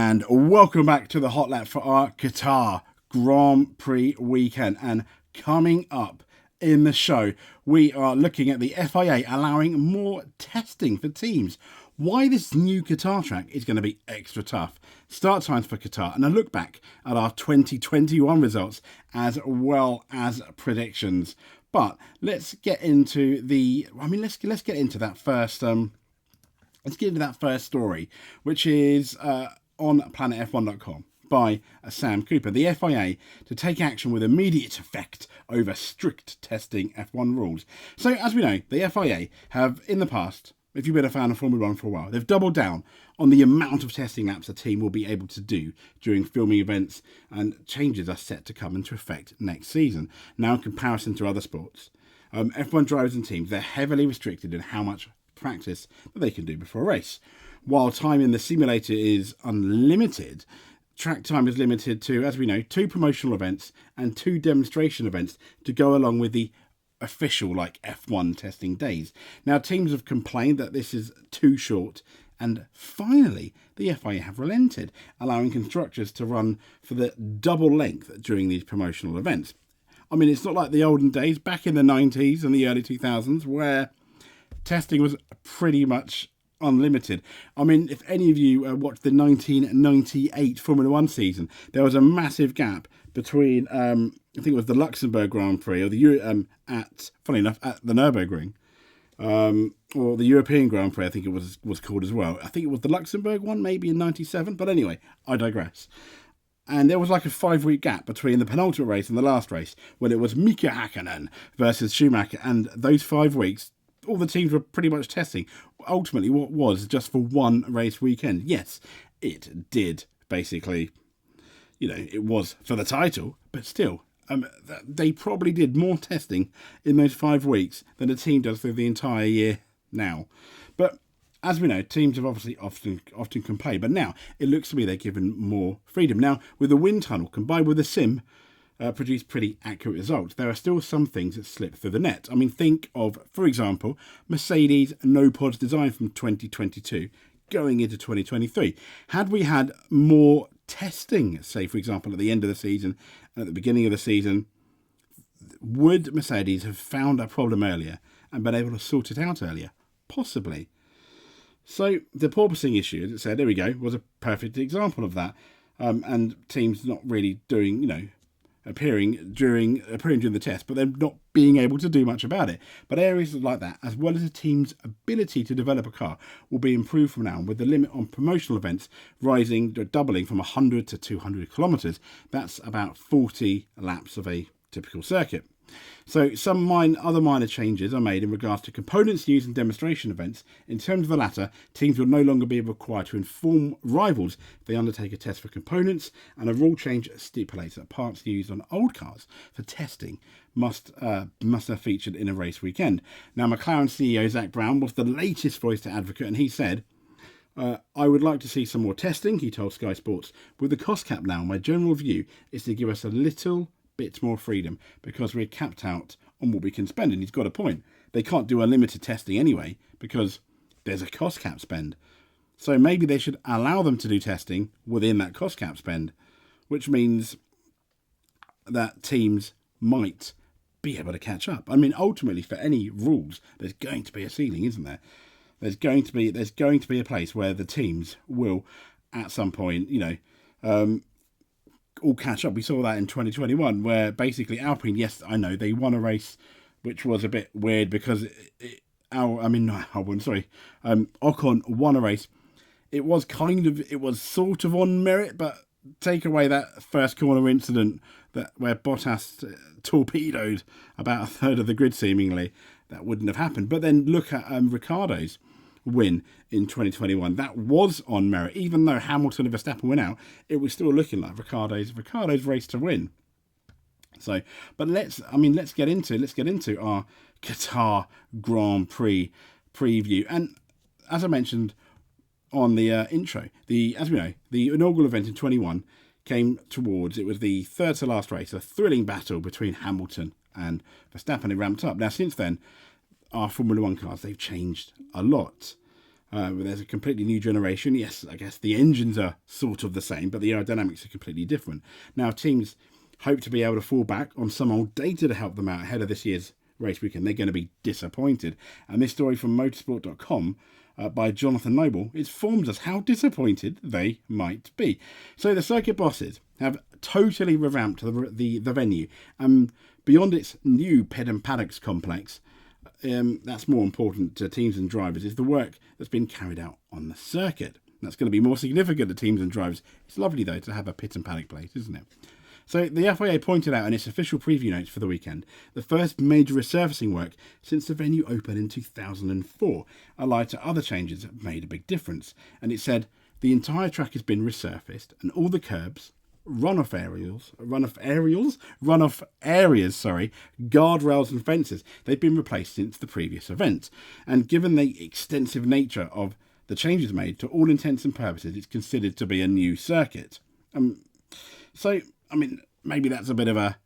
And welcome back to the Hot Lap for our Qatar Grand Prix weekend. And coming up in the show, we are looking at the FIA allowing more testing for teams. Why this new Qatar track is going to be extra tough. Start times for Qatar, and a look back at our 2021 results as well as predictions. But let's get into let's get into that first. Let's get into that first story, which is on planetf1.com by Sam Cooper. The FIA to take action with immediate effect over strict testing F1 rules. So, as we know, the FIA have, in the past, if you've been a fan of Formula 1 for a while, they've doubled down on the amount of testing laps a team will be able to do during filming events, and changes are set to come into effect next season. Now, in comparison to other sports, F1 drivers and teams, they're heavily restricted in how much practice that they can do before a race. While time in the simulator is unlimited, track time is limited to, as we know, 2 promotional events and 2 demonstration events to go along with the official F1 testing days. Now, teams have complained that this is too short, and finally the FIA have relented, allowing constructors to run for the double length during these promotional events. I mean, it's not like the olden days back in the 90s and the early 2000s where testing was pretty much unlimited. I mean, if any of you watched the 1998 Formula 1 season, there was a massive gap between, I think it was the Luxembourg Grand Prix, or funny enough, at the Nürburgring, or the European Grand Prix, I think it was called as well. I think it was the Luxembourg one, maybe in 97, but anyway, I digress. And there was like a 5-week gap between the penultimate race and the last race, when it was Mika Hakkinen versus Schumacher, and those 5 weeks, all the teams were pretty much testing. Ultimately, what was just for one race weekend. Yes, it did basically, it was for the title, but still, they probably did more testing in those 5 weeks than a team does through the entire year now. But as we know, teams have obviously often complained, but now it looks to me they're given more freedom. Now, with the wind tunnel combined with the sim, produce pretty accurate results, there are still some things that slip through the net. I mean, think of, for example, Mercedes no pods design from 2022 going into 2023. Had we had more testing, say, for example, at the end of the season and at the beginning of the season, would Mercedes have found that problem earlier and been able to sort it out earlier? Possibly. So the porpoising issue, as it said, there we go, was a perfect example of that. And teams not really doing, appearing during the test, but they're not being able to do much about it. But areas like that, as well as a team's ability to develop a car, will be improved from now on, with the limit on promotional events doubling from 100 to 200 kilometres. That's about 40 laps of a typical circuit. So some other minor changes are made in regards to components used in demonstration events. In terms of the latter, teams will no longer be required to inform rivals if they undertake a test for components, and a rule change stipulates that parts used on old cars for testing must have featured in a race weekend. Now, McLaren CEO Zak Brown was the latest voice to advocate, and he said, I would like to see some more testing, he told Sky Sports. With the cost cap now, my general view is to give us a little bit more freedom, because we're capped out on what we can spend. And he's got a point. They can't do unlimited testing anyway because there's a cost cap spend. So maybe they should allow them to do testing within that cost cap spend, which means that teams might be able to catch up. I mean, ultimately, for any rules, there's going to be a ceiling, isn't there? There's going to be a place where the teams will, at some point, all catch up. We saw that in 2021, where basically Alpine, yes, I know they won a race, which was a bit weird because Ocon won a race. It was sort of on merit, but take away that first corner incident where Bottas torpedoed about a third of the grid, seemingly, that wouldn't have happened. But then look at Ricciardo's win in 2021. That was on merit. Even though Hamilton and Verstappen went out, it was still looking like Ricciardo's race to win. So, but let's get into our Qatar Grand Prix preview. And as I mentioned on the intro, as we know, the inaugural event in 21 came towards, it was the third to last race, a thrilling battle between Hamilton and Verstappen. It ramped up. Now, since then, our Formula 1 cars, they've changed a lot. There's a completely new generation. Yes, I guess the engines are sort of the same, but the aerodynamics are completely different. Now, teams hope to be able to fall back on some old data to help them out ahead of this year's race weekend. They're going to be disappointed. And this story from motorsport.com by Jonathan Noble informs us how disappointed they might be. So the circuit bosses have totally revamped the venue. Beyond its new Ped and Paddocks complex, that's more important to teams and drivers, is the work that's been carried out on the circuit. That's going to be more significant to teams and drivers. It's lovely, though, to have a pit and paddock place, isn't it? So the FIA pointed out in its official preview notes for the weekend the first major resurfacing work since the venue opened in 2004. Allied to other changes that made a big difference. And it said the entire track has been resurfaced and all the curbs, runoff areas, guardrails and fences, they've been replaced since the previous event. And given the extensive nature of the changes made, to all intents and purposes, it's considered to be a new circuit. Maybe that's a bit of a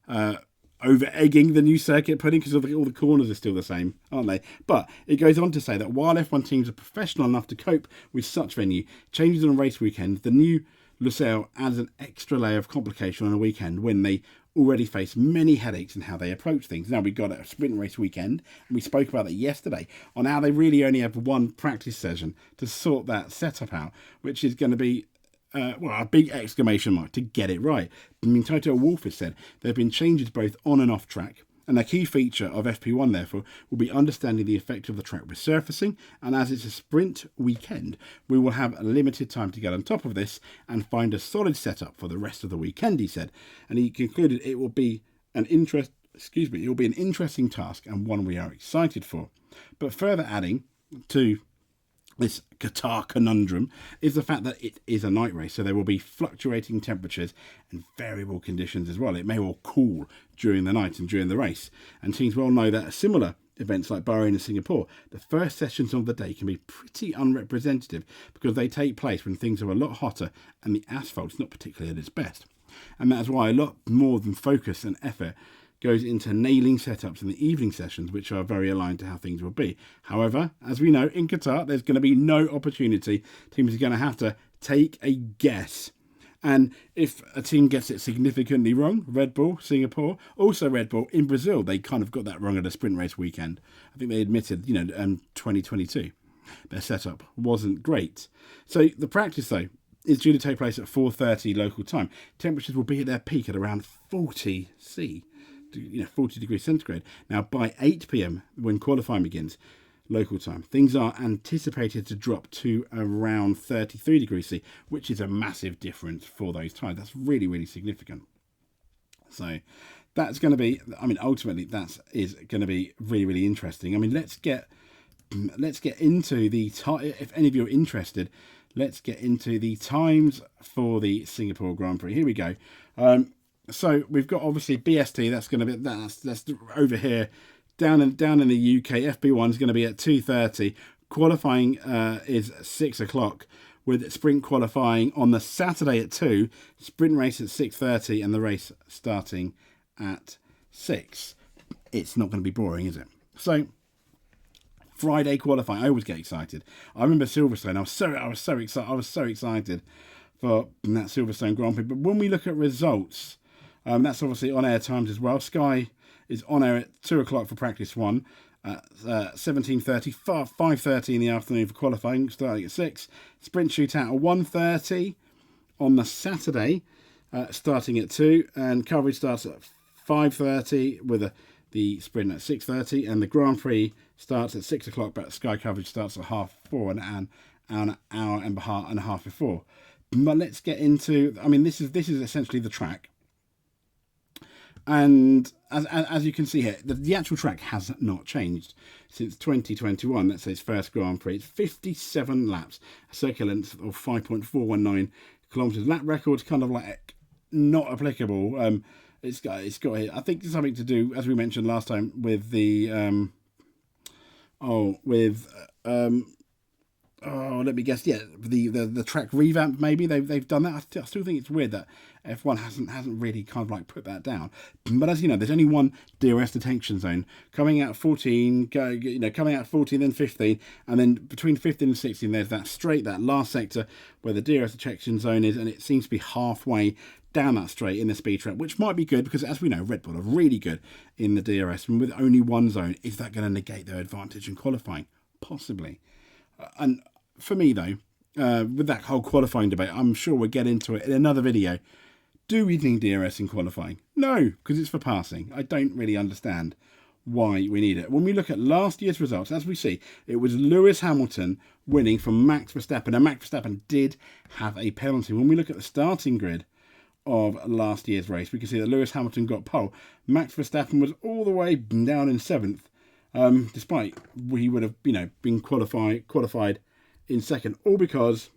over-egging the new circuit pudding, because all the corners are still the same, aren't they? But it goes on to say that while F1 teams are professional enough to cope with such venue changes on a race weekend, the new Lusail adds an extra layer of complication on a weekend when they already face many headaches in how they approach things. Now, we've got a sprint race weekend, and we spoke about that yesterday, on how they really only have one practice session to sort that setup out, which is going to be a big exclamation mark to get it right. Toto Wolff has said there have been changes both on and off track, and a key feature of FP1 therefore will be understanding the effect of the track resurfacing, and as it's a sprint weekend, we will have a limited time to get on top of this and find a solid setup for the rest of the weekend, he said. And he concluded it will be an interesting task and one we are excited for. But further adding to this Qatar conundrum is the fact that it is a night race, so there will be fluctuating temperatures and variable conditions as well. It may well cool during the night and during the race, and teams well know that similar events like Bahrain and Singapore, the first sessions of the day can be pretty unrepresentative because they take place when things are a lot hotter and the asphalt's not particularly at its best. And that's why a lot more than focus and effort goes into nailing setups in the evening sessions, which are very aligned to how things will be. However, as we know, in Qatar, there's going to be no opportunity. Teams are going to have to take a guess. And if a team gets it significantly wrong, Red Bull, Singapore, also Red Bull in Brazil, they kind of got that wrong at a sprint race weekend. I think they admitted, 2022, their setup wasn't great. So the practice, though, is due to take place at 4:30 local time. Temperatures will be at their peak at around 40 C. 40 degrees centigrade. Now, by 8 p.m, when qualifying begins, local time, things are anticipated to drop to around 33 degrees C, which is a massive difference for those times. That's really, really significant. So that's going to be, ultimately, that is going to be really, really interesting. Let's get into the time. If any of you are interested, let's get into the times for the Singapore Grand Prix. Here we go. So we've got obviously BST. That's over here, down in the UK. FP1 is going to be at 2:30. Qualifying is 6 o'clock, with sprint qualifying on the Saturday at 2, sprint race at 6:30, and the race starting at 6. It's not going to be boring, is it? So Friday qualifying, I always get excited. I remember Silverstone. I was so excited for that Silverstone Grand Prix. But when we look at results, that's obviously on air times as well. Sky is on air at 2 o'clock for practice 1, 17:30, 5:30 in the afternoon for qualifying, starting at 6. Sprint shootout at 1:30 on the Saturday, starting at 2, and coverage starts at 5:30 with the sprint at 6:30, and the Grand Prix starts at 6 o'clock, but Sky coverage starts at 4:30 and an hour and a half before. But let's get into, this is essentially the track. And as you can see here, the actual track has not changed since 2021. That's its first Grand Prix. It's 57 laps, a circular length of 5.419 kilometres. Lap record's kind of like not applicable. It's got I think something to do, as we mentioned last time, with the Oh, let me guess. Yeah, the track revamp. Maybe they've done that. I still think it's weird that F1 hasn't really kind of like put that down. But as you know, there's only one DRS detection zone coming out 14, coming out 14, then 15, and then between 15 and 16, there's that last sector where the DRS detection zone is, and it seems to be halfway down that straight in the speed trap, which might be good because, as we know, Red Bull are really good in the DRS, and with only one zone, is that going to negate their advantage in qualifying? Possibly. And for me, though, with that whole qualifying debate, I'm sure we'll get into it in another video. Do we need DRS in qualifying? No, because it's for passing. I don't really understand why we need it. When we look at last year's results, as we see, it was Lewis Hamilton winning from Max Verstappen, and Max Verstappen did have a penalty. When we look at the starting grid of last year's race, we can see that Lewis Hamilton got pole. Max Verstappen was all the way down in 7th, despite he would have, been qualified in 2nd, all because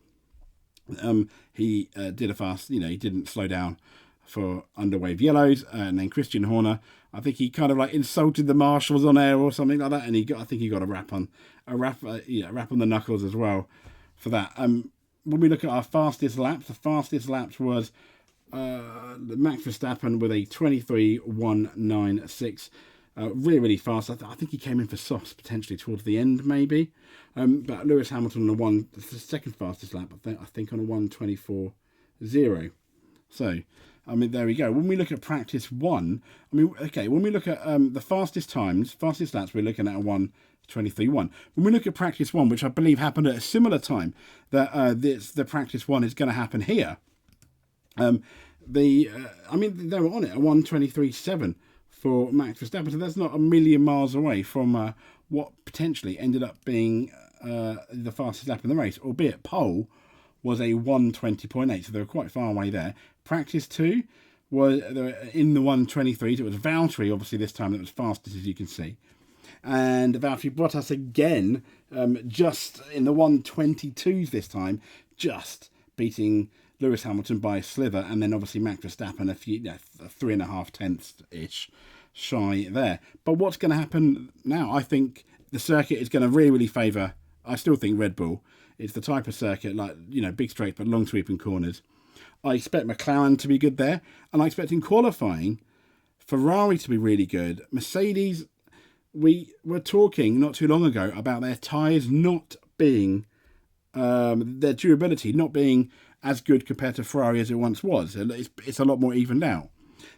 he did a fast, he didn't slow down for underwave yellows. And then Christian Horner, I think he kind of like insulted the marshals on air or something like that, and I think he got a rap on the knuckles as well for that. When we look at our fastest laps, the fastest laps was Max Verstappen with a 23.196. Really fast. I think he came in for softs potentially towards the end, maybe. But Lewis Hamilton on the second fastest lap, I think on a 1:24.0. So, there we go. When we look at practice 1, when we look at the fastest laps, we're looking at a 1:23.1. When we look at practice 1, which I believe happened at a similar time that the practice 1 is going to happen here. They were on it, a 1:23.7 for Max Verstappen, so that's not a million miles away from what potentially ended up being the fastest lap in the race, albeit pole was a 1:20.8, so they were quite far away there. Practice 2 was in the 1:23s. It was Valtteri, obviously this time, that was fastest, as you can see. And Valtteri Bottas again, just in the 1:22s this time, just beating Lewis Hamilton by a slither, and then obviously Max Verstappen a 3.5 tenths-ish shy there. But what's going to happen now? I think the circuit is going to really favour, I still think, Red Bull. It's the type of circuit, like, big straight but long sweeping corners. I expect McLaren to be good there, and I expect in qualifying Ferrari to be really good. Mercedes, we were talking not too long ago about their tyres not being, their durability not being as good compared to Ferrari as it once was. It's a lot more evened out.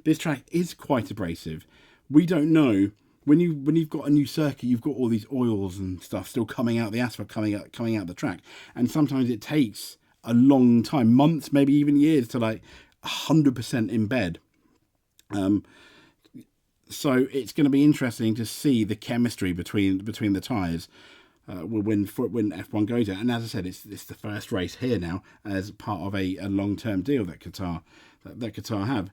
This track is quite abrasive. We don't know, when you've got a new circuit, you've got all these oils and stuff still coming out the asphalt, coming out the track, and sometimes it takes a long time, months, maybe even years, to like 100% embed. So it's going to be interesting to see the chemistry between the tyres when F1 goes out. And as I said, it's the first race here now as part of a long-term deal that Qatar have.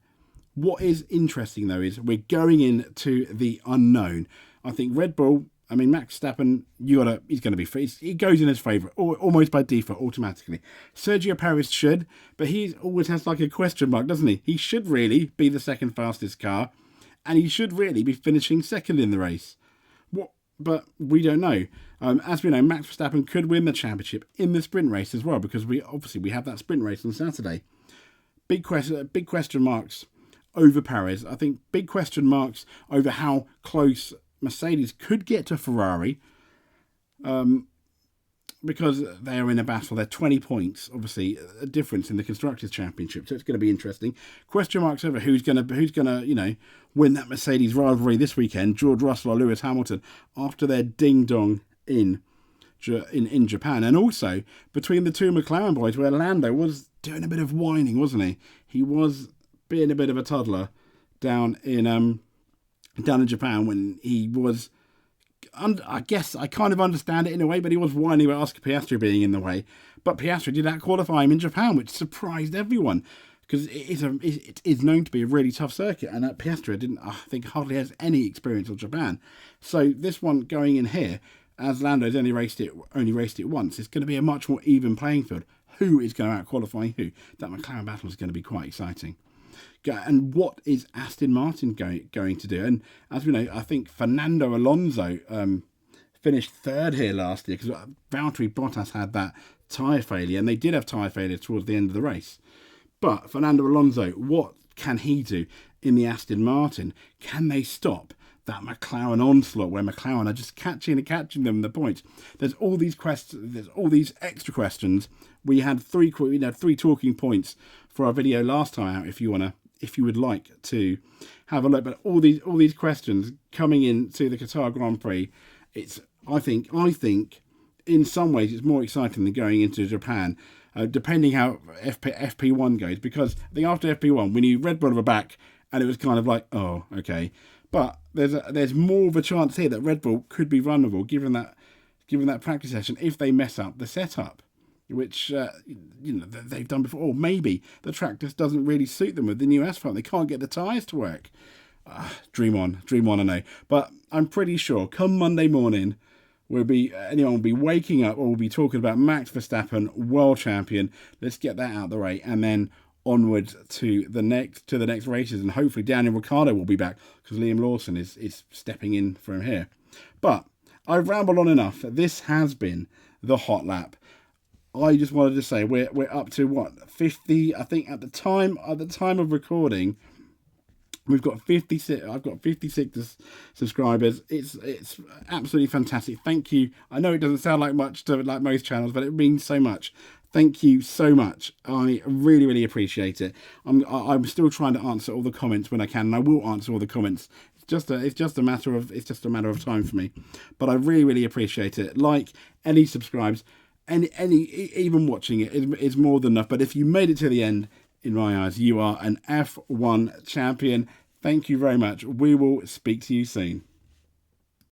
What is interesting, though, is we're going into the unknown. I think Red Bull, Max Verstappen, he's going to be free. He goes in as favourite, almost by default, automatically. Sergio Perez should, but he always has like a question mark, doesn't he? He should really be the second fastest car, and he should really be finishing second in the race. But we don't know. As we know, Max Verstappen could win the championship in the sprint race as well, because we have that sprint race on Saturday. Big question marks over Perez. I think big question marks over how close Mercedes could get to Ferrari, because they are in a battle. They're 20 points, obviously, a difference in the Constructors' Championship. So it's going to be interesting. Question marks over who's going to win that Mercedes rivalry this weekend, George Russell or Lewis Hamilton, after their ding-dong in Japan. And also, between the two McLaren boys, where Lando was doing a bit of whining, wasn't he? He was being a bit of a toddler down in Japan when he was... I guess I kind of understand it in a way, but he was whining about Oscar Piastri being in the way. But Piastri did out-qualify him in Japan, which surprised everyone, because it is known to be a really tough circuit, and Piastri I think hardly has any experience of Japan. So this one going in here, as Lando's only raced it once, it's going to be a much more even playing field. Who is going to out-qualify who? That McLaren battle is going to be quite exciting. And what is Aston Martin going to do? And as we know, I think Fernando Alonso finished third here last year because Valtteri Bottas had that tyre failure, and they did have tyre failure towards the end of the race. But Fernando Alonso, what can he do in the Aston Martin? Can they stop that McLaren onslaught where McLaren are just catching them the points? There's all these questions. There's all these extra questions. We had three talking points for our video last time out. If you would like to have a look, but all these questions coming into the Qatar Grand Prix, I think in some ways it's more exciting than going into Japan. Depending how FP1 goes, because I think after FP1 we knew Red Bull were back, and it was kind of like, oh, okay. But there's more of a chance here that Red Bull could be vulnerable given that practice session if they mess up the setup, which they've done before. Or maybe the track just doesn't really suit them with the new asphalt. They can't get the tyres to work. Dream on, I know. But I'm pretty sure come Monday morning, anyone will be waking up or will be talking about Max Verstappen, world champion. Let's get that out of the way, and then onwards to the next races, and hopefully Daniel Ricciardo will be back because Liam Lawson is stepping in for him here. But I've rambled on enough. This has been the Hot Lap. I just wanted to say we're up to what, 50? I think at the time of recording, we've got 56. I've got 56 subscribers. It's absolutely fantastic. Thank you. I know it doesn't sound like much to like most channels, but it means so much. Thank you so much. I really, really appreciate it. I'm still trying to answer all the comments when I can, and I will answer all the comments. It's just a matter of time for me. But I really, really appreciate it. Like, any subscribes, even watching it is more than enough. But if you made it to the end, in my eyes, you are an F1 champion. Thank you very much. We will speak to you soon.